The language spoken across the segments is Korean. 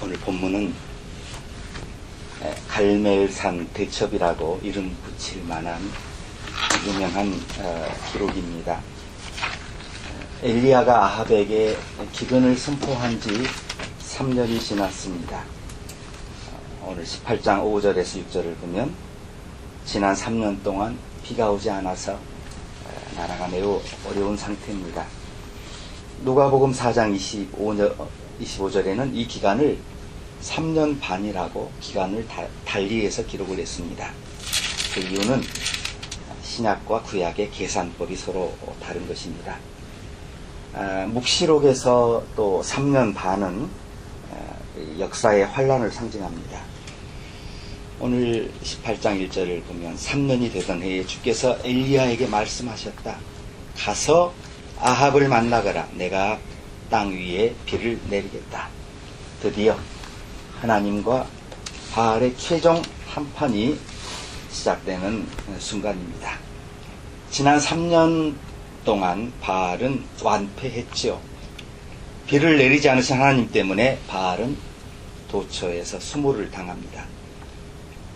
오늘 본문은 갈멜산 대첩이라고 이름 붙일 만한 유명한 기록입니다. 엘리야가 아합에게 기근을 선포한 지 3년이 지났습니다. 오늘 18장 5절에서 6절을 보면 지난 3년 동안 비가 오지 않아서 나라가 매우 어려운 상태입니다. 누가복음 4장 25절에는 이 기간을 3년 반이라고 기간을 달리해서 기록을 했습니다. 그 이유는 신약과 구약의 계산법이 서로 다른 것입니다. 묵시록에서 또 3년 반은 역사의 환란을 상징합니다. 오늘 18장 1절을 보면 3년이 되던 해에 주께서 엘리야에게 말씀하셨다. 가서 아합을 만나거라. 내가 땅 위에 비를 내리겠다. 드디어 하나님과 바알의 최종 한판이 시작되는 순간입니다. 지난 3년 동안 바알은 완패했죠. 비를 내리지 않으신 하나님 때문에 바알은 도처에서 수모를 당합니다.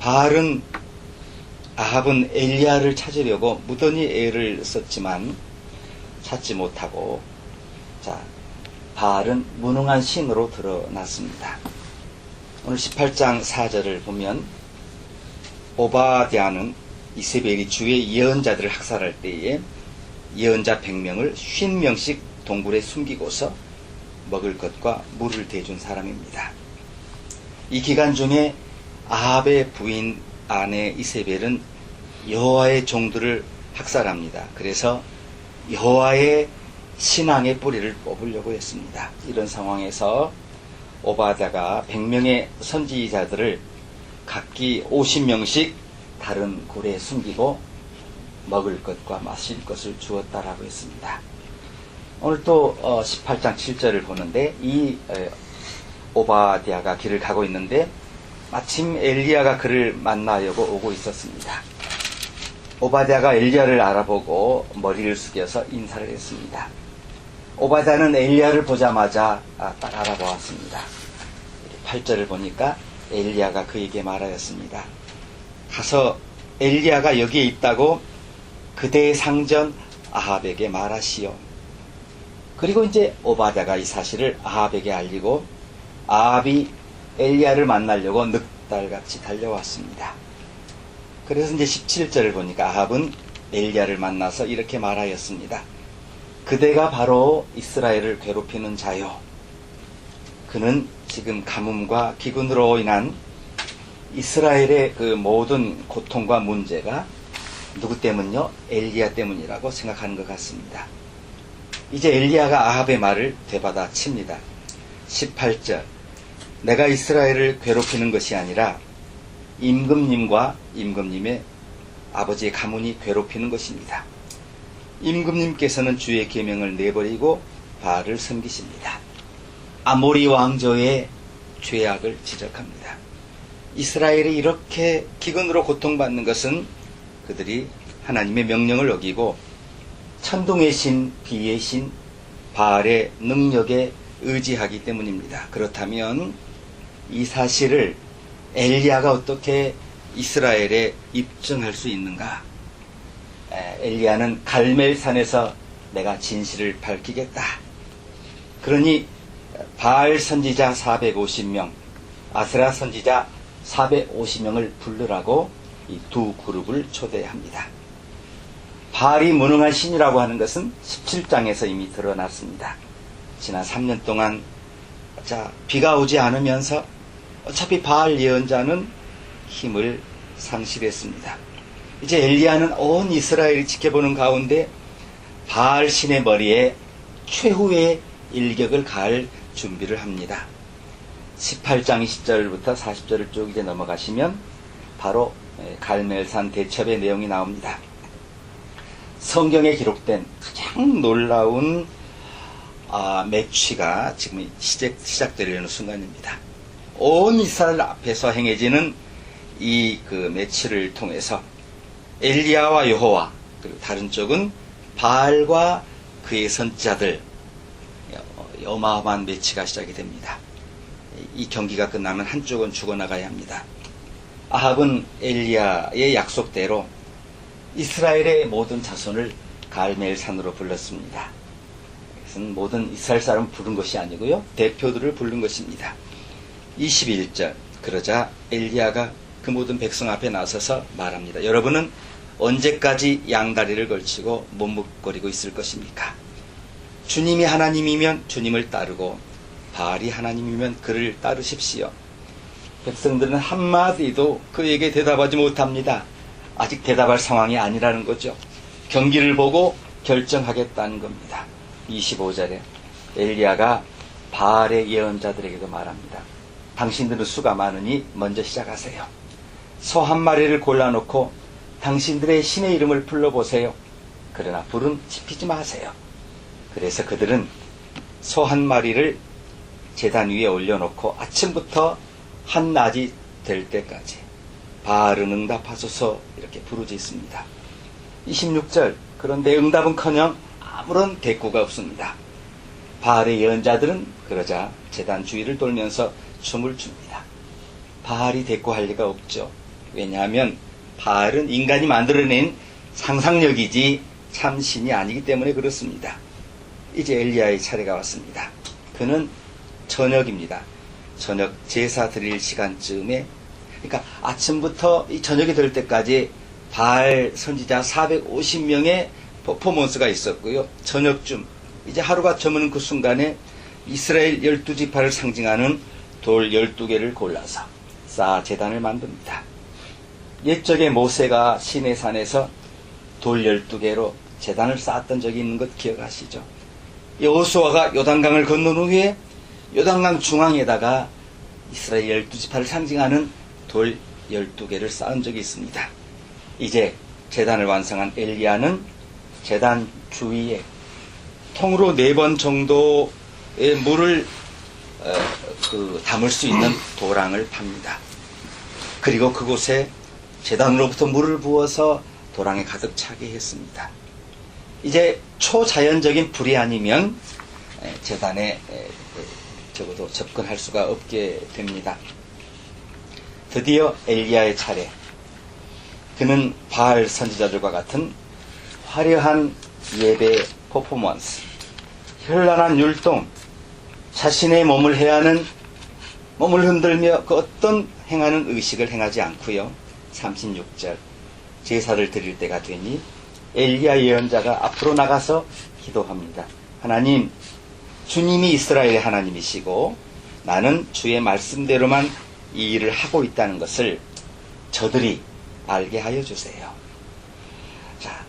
아합은 엘리야를 찾으려고 무던히 애를 썼지만 찾지 못하고 바알은 무능한 신으로 드러났습니다. 오늘 18장 4절을 보면 오바댜는 이세벨이 주의 예언자들을 학살할 때에 예언자 100명을 50명씩 동굴에 숨기고서 먹을 것과 물을 대준 사람입니다. 이 기간 중에 아합의 부인 아내 이세벨은 여호와의 종들을 학살합니다. 그래서 여호와의 신앙의 뿌리를 뽑으려고 했습니다. 이런 상황에서 오바댜가 100명의 선지자들을 각기 50명씩 다른 굴에 숨기고 먹을 것과 마실 것을 주었다라고 했습니다. 오늘 또 18장 7절을 보는데 이 오바댜가 길을 가고 있는데 마침 엘리야가 그를 만나려고 오고 있었습니다. 오바댜가 엘리야를 알아보고 머리를 숙여서 인사를 했습니다. 오바댜는 엘리야를 보자마자 딱 알아보았습니다. 8절을 보니까 엘리야가 그에게 말하였습니다. 가서 엘리야가 여기에 있다고 그대의 상전 아합에게 말하시오. 그리고 이제 오바댜가 이 사실을 아합에게 알리고 아합이 엘리야를 만나려고 늑달같이 달려왔습니다. 그래서 이제 17절을 보니까 아합은 엘리야를 만나서 이렇게 말하였습니다. 그대가 바로 이스라엘을 괴롭히는 자요. 그는 지금 가뭄과 기근으로 인한 이스라엘의 그 모든 고통과 문제가 누구 때문요? 엘리야 때문이라고 생각하는 것 같습니다. 이제 엘리야가 아합의 말을 되받아 칩니다. 18절 내가 이스라엘을 괴롭히는 것이 아니라 임금님과 임금님의 아버지의 가문이 괴롭히는 것입니다. 임금님께서는 주의 계명을 내버리고 바알을 섬기십니다. 아모리 왕조의 죄악을 지적합니다. 이스라엘이 이렇게 기근으로 고통받는 것은 그들이 하나님의 명령을 어기고 천둥의 신, 비의 신, 바알의 능력에 의지하기 때문입니다. 그렇다면 이 사실을 엘리야가 어떻게 이스라엘에 입증할 수 있는가? 엘리야는 갈멜산에서 내가 진실을 밝히겠다. 그러니 바알 선지자 450명, 아스라 선지자 450명을 부르라고 이 두 그룹을 초대합니다. 바알이 무능한 신이라고 하는 것은 17장에서 이미 드러났습니다. 지난 3년 동안 비가 오지 않으면서 어차피 바알 예언자는 힘을 상실했습니다. 이제 엘리야는 온 이스라엘이 지켜보는 가운데 바알 신의 머리에 최후의 일격을 가할 준비를 합니다. 18장 20절부터 40절을 쭉 이제 넘어가시면 바로 갈멜산 대첩의 내용이 나옵니다. 성경에 기록된 가장 놀라운 매취가 지금 시작되려는 순간입니다. 온 이스라엘 앞에서 행해지는 이 그 매치를 통해서 엘리야와 여호와 그리고 다른 쪽은 바알과 그의 선지자들 어마어마한 매치가 시작이 됩니다. 이 경기가 끝나면 한쪽은 죽어나가야 합니다. 아합은 엘리야의 약속대로 이스라엘의 모든 자손을 갈멜 산으로 불렀습니다. 이것은 모든 이스라엘 사람을 부른 것이 아니고요, 대표들을 부른 것입니다. 21절, 그러자 엘리야가 그 모든 백성 앞에 나서서 말합니다. 여러분은 언제까지 양다리를 걸치고 머뭇거리고 있을 것입니까? 주님이 하나님이면 주님을 따르고 바알이 하나님이면 그를 따르십시오. 백성들은 한마디도 그에게 대답하지 못합니다. 아직 대답할 상황이 아니라는 거죠. 경기를 보고 결정하겠다는 겁니다. 25절에 엘리야가 바알의 예언자들에게도 말합니다. 당신들은 수가 많으니 먼저 시작하세요. 소 한 마리를 골라놓고 당신들의 신의 이름을 불러보세요. 그러나 불은 지피지 마세요. 그래서 그들은 소 한 마리를 제단 위에 올려놓고 아침부터 한낮이 될 때까지 바알은 응답하소서 이렇게 부르짖습니다. 26절, 그런데 응답은커녕 아무런 대꾸가 없습니다. 바알의 예언자들은 그러자 제단 주위를 돌면서 춤을 춥니다. 바알이 대꾸할 리가 없죠. 왜냐하면 바알은 인간이 만들어낸 상상력이지 참 신이 아니기 때문에 그렇습니다. 이제 엘리야의 차례가 왔습니다. 그는 저녁입니다. 저녁 제사 드릴 시간쯤에, 그러니까 아침부터 이 저녁이 될 때까지 바알 선지자 450명의 퍼포먼스가 있었고요. 저녁쯤 이제 하루가 저무는 그 순간에 이스라엘 12지파를 상징하는 돌 12개를 골라서 쌓아 제단을 만듭니다. 옛적에 모세가 시내산에서 돌 12개로 제단을 쌓았던 적이 있는 것 기억하시죠? 여호수아가 요단강을 건넌 후에 요단강 중앙에다가 이스라엘 12지파를 상징하는 돌 12개를 쌓은 적이 있습니다. 이제 제단을 완성한 엘리야는 제단 주위에 통으로 4번 정도의 물을 담을 수 있는 도랑을 팝니다. 그리고 그곳에 제단으로부터 물을 부어서 도랑에 가득 차게 했습니다. 이제 초자연적인 불이 아니면 제단에 적어도 접근할 수가 없게 됩니다. 드디어 엘리야의 차례. 그는 바알 선지자들과 같은 화려한 예배 퍼포먼스, 현란한 율동, 자신의 몸을 해하는, 몸을 흔들며 그 어떤 행하는 의식을 행하지 않고요. 36절, 제사를 드릴 때가 되니 엘리야 예언자가 앞으로 나가서 기도합니다. 하나님, 주님이 이스라엘의 하나님이시고 나는 주의 말씀대로만 이 일을 하고 있다는 것을 저들이 알게 하여 주세요. 자,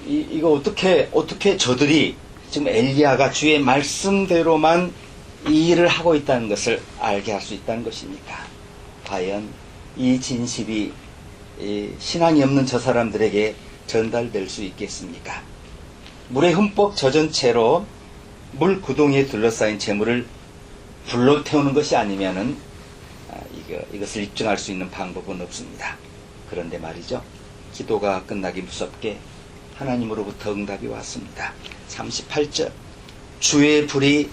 이거 어떻게 저들이 지금 엘리야가 주의 말씀대로만 이 일을 하고 있다는 것을 알게 할 수 있다는 것입니까? 과연 이 진실이 신앙이 없는 저 사람들에게 전달될 수 있겠습니까? 물에 흠뻑 젖은 채로 물 구덩이에 둘러싸인 재물을 불로 태우는 것이 아니면은 이것을 입증할 수 있는 방법은 없습니다. 그런데 말이죠, 기도가 끝나기 무섭게 하나님으로부터 응답이 왔습니다. 38절, 주의 불이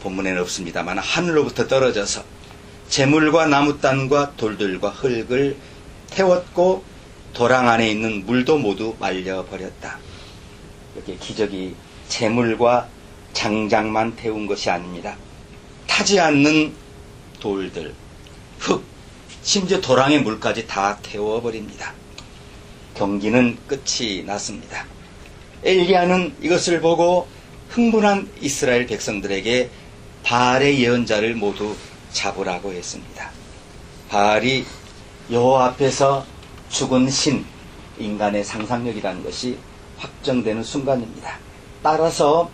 본문에는 없습니다만 하늘로부터 떨어져서 재물과 나무단과 돌들과 흙을 태웠고 도랑 안에 있는 물도 모두 말려버렸다. 이렇게 기적이 재물과 장작만 태운 것이 아닙니다. 타지 않는 돌들, 흙, 심지어 도랑의 물까지 다 태워버립니다. 경기는 끝이 났습니다. 엘리야는 이것을 보고 흥분한 이스라엘 백성들에게 바알의 예언자를 모두 잡으라고 했습니다. 바알이 여호와 앞에서 죽은 신, 인간의 상상력이라는 것이 확정되는 순간입니다. 따라서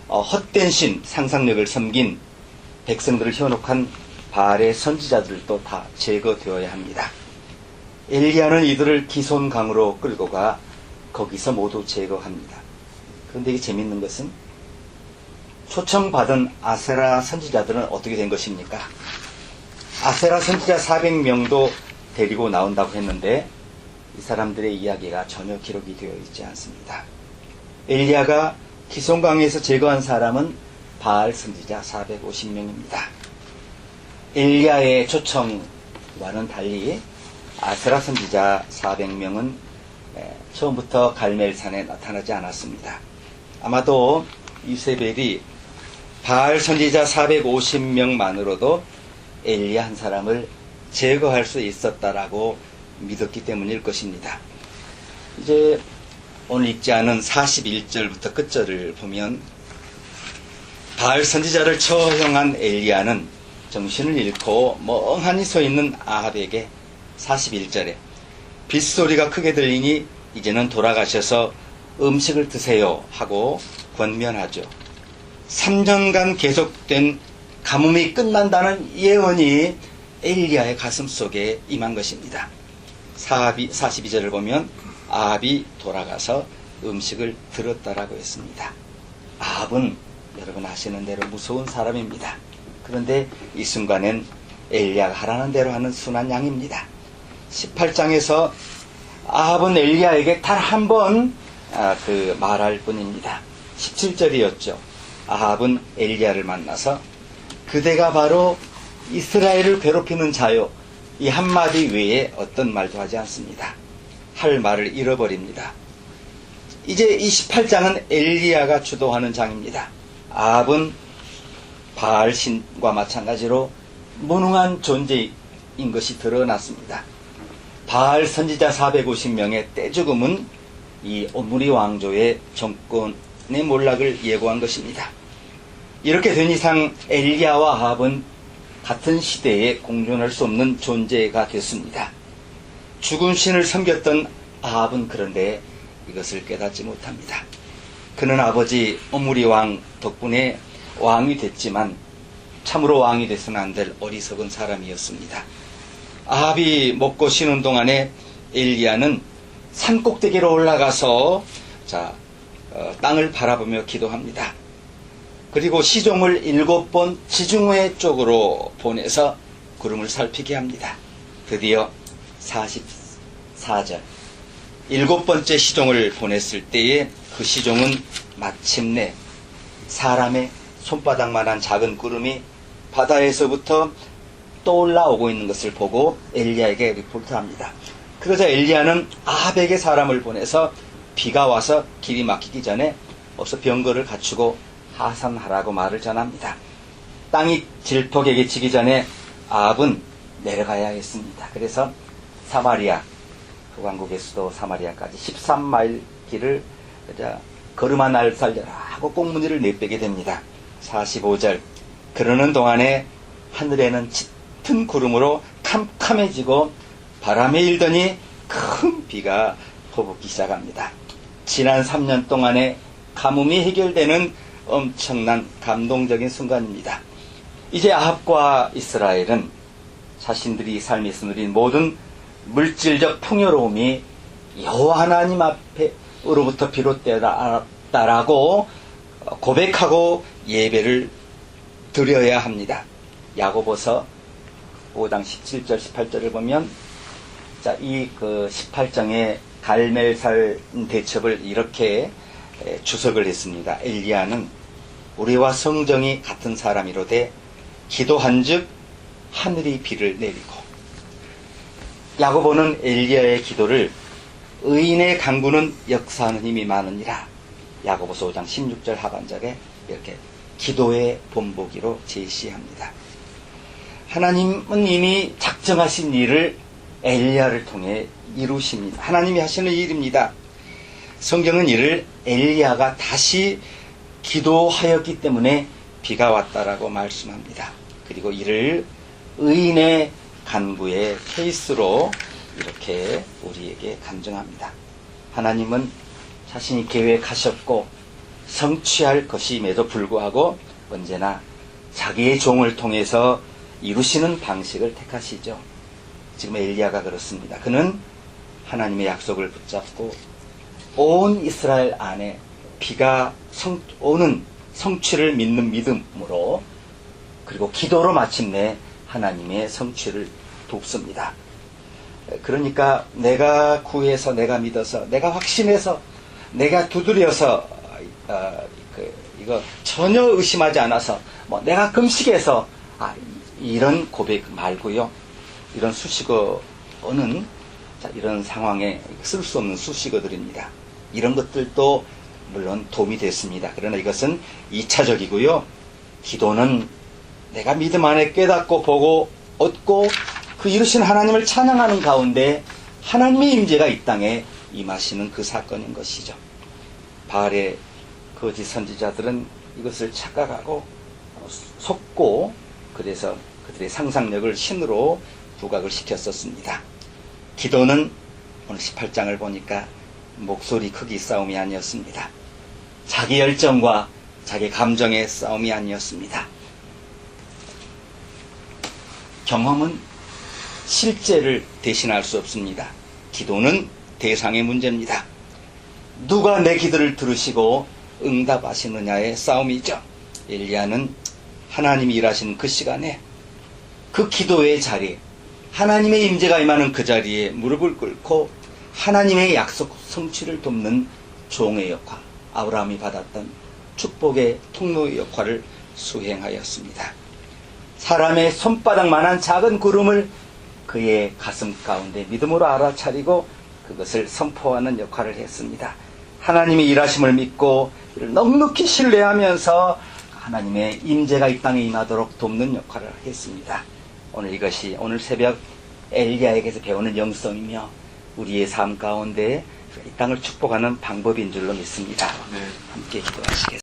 헛된 신, 상상력을 섬긴 백성들을 현혹한 바알의 선지자들도 다 제거되어야 합니다. 엘리야는 이들을 기손강으로 끌고 가 거기서 모두 제거합니다. 그런데 이게 재밌는 것은 초청받은 아세라 선지자들은 어떻게 된 것입니까? 아세라 선지자 400명도 데리고 나온다고 했는데 이 사람들의 이야기가 전혀 기록이 되어 있지 않습니다. 엘리야가 기손강에서 제거한 사람은 바알 선지자 450명입니다. 엘리야의 초청과는 달리 아스라 선지자 400명은 처음부터 갈멜산에 나타나지 않았습니다. 아마도 이세벨이 바알 선지자 450명만으로도 엘리야 한 사람을 제거할 수 있었다라고 믿었기 때문일 것입니다. 이제 오늘 읽지 않은 41절부터 끝절을 보면 바알 선지자를 처형한 엘리야는 정신을 잃고 멍하니 서 있는 아합에게 41절에 빗소리가 크게 들리니 이제는 돌아가셔서 음식을 드세요 하고 권면하죠. 3년간 계속된 가뭄이 끝난다는 예언이 엘리야의 가슴 속에 임한 것입니다. 42절을 보면 아합이 돌아가서 음식을 들었다라고 했습니다. 아합은 여러분 아시는 대로 무서운 사람입니다. 그런데 이 순간엔 엘리야가 하라는 대로 하는 순한 양입니다. 18장에서 아합은 엘리야에게 단 한 번 말할 뿐입니다. 17절이었죠. 아합은 엘리야를 만나서 그대가 바로 이스라엘을 괴롭히는 자요, 이 한마디 외에 어떤 말도 하지 않습니다. 할 말을 잃어버립니다. 이제 이 18장은 엘리야가 주도하는 장입니다. 아합은 바알 신과 마찬가지로 무능한 존재인 것이 드러났습니다. 바알 선지자 450명의 떼죽음은 이 오므리 왕조의 정권의 몰락을 예고한 것입니다. 이렇게 된 이상 엘리야와 아합은 같은 시대에 공존할 수 없는 존재가 됐습니다. 죽은 신을 섬겼던 아합은 그런데 이것을 깨닫지 못합니다. 그는 아버지 오므리 왕 덕분에 왕이 됐지만 참으로 왕이 돼서는 안 될 어리석은 사람이었습니다. 아합이 먹고 쉬는 동안에 엘리야는 산 꼭대기로 올라가서 땅을 바라보며 기도합니다. 그리고 시종을 7번 지중해 쪽으로 보내서 구름을 살피게 합니다. 드디어 44절 7번째 시종을 보냈을 때에 그 시종은 마침내 사람의 손바닥만한 작은 구름이 바다에서부터 떠올라오고 있는 것을 보고 엘리야에게 리포트합니다. 그러자 엘리야는 아합에게 사람을 보내서 비가 와서 길이 막히기 전에 어서 병거를 갖추고 하산하라고 말을 전합니다. 땅이 질퍽에게 치기 전에 아합은 내려가야겠습니다. 그래서 사마리아, 그 왕국의 수도 사마리아까지 13마일 길을 걸음아 날 살려라 하고 꽁무니를 내빼게 됩니다. 45절 그러는 동안에 하늘에는 짙은 구름으로 캄캄해지고 바람에 일더니 큰 비가 퍼붓기 시작합니다. 지난 3년 동안의 가뭄이 해결되는 엄청난 감동적인 순간입니다. 이제 아합과 이스라엘은 자신들이 삶에서 누린 모든 물질적 풍요로움이 여호와 하나님 앞으로부터 비롯되었다라고 고백하고 예배를 드려야 합니다. 야고보서 5장 17절 18절을 보면 이 18장의 갈멜산 대첩을 이렇게 주석을 했습니다. 엘리야는 우리와 성정이 같은 사람이로되 기도한즉 하늘이 비를 내리고, 야고보는 엘리야의 기도를 의인의 간구는 역사하는 힘이 많으니라, 야고보서 5장 16절 하반절에 이렇게 기도의 본보기로 제시합니다. 하나님은 이미 작정하신 일을 엘리야를 통해 이루십니다. 하나님이 하시는 일입니다. 성경은 이를 엘리야가 다시 기도하였기 때문에 비가 왔다라고 말씀합니다. 그리고 이를 의인의 간구의 케이스로 이렇게 우리에게 간증합니다. 하나님은 자신이 계획하셨고 성취할 것임에도 불구하고 언제나 자기의 종을 통해서 이루시는 방식을 택하시죠. 지금 엘리야가 그렇습니다. 그는 하나님의 약속을 붙잡고 온 이스라엘 안에 비가 오는 성취를 믿는 믿음으로, 그리고 기도로 마침내 하나님의 성취를 돕습니다. 그러니까 내가 구해서, 내가 믿어서, 내가 확신해서, 내가 두드려서 이거 전혀 의심하지 않아서 내가 금식해서 이런 고백 말고요. 이런 수식어는 이런 상황에 쓸 수 없는 수식어들입니다. 이런 것들도 물론 도움이 됐습니다. 그러나 이것은 2차적이고요. 기도는 내가 믿음 안에 깨닫고 보고 얻고 그 이루신 하나님을 찬양하는 가운데 하나님의 임재가 이 땅에 임하시는 그 사건인 것이죠. 바알의 거짓 선지자들은 이것을 착각하고 속고 그래서 그들의 상상력을 신으로 부각을 시켰었습니다. 기도는 오늘 18장을 보니까 목소리 크기 싸움이 아니었습니다. 자기 열정과 자기 감정의 싸움이 아니었습니다. 경험은 실제를 대신할 수 없습니다. 기도는 대상의 문제입니다. 누가 내 기도를 들으시고 응답하시느냐의 싸움이죠. 엘리야는 하나님이 일하시는 그 시간에 그 기도의 자리에 하나님의 임재가 임하는 그 자리에 무릎을 꿇고 하나님의 약속 성취를 돕는 종의 역할, 아브라함이 받았던 축복의 통로의 역할을 수행하였습니다. 사람의 손바닥만한 작은 구름을 그의 가슴 가운데 믿음으로 알아차리고 그것을 선포하는 역할을 했습니다. 하나님의 일하심을 믿고 이를 넉넉히 신뢰하면서 하나님의 임재가 이 땅에 임하도록 돕는 역할을 했습니다. 오늘 이것이 오늘 새벽 엘리야에게서 배우는 영성이며 우리의 삶 가운데 이 땅을 축복하는 방법인 줄로 믿습니다. 함께 기도하시겠습니다.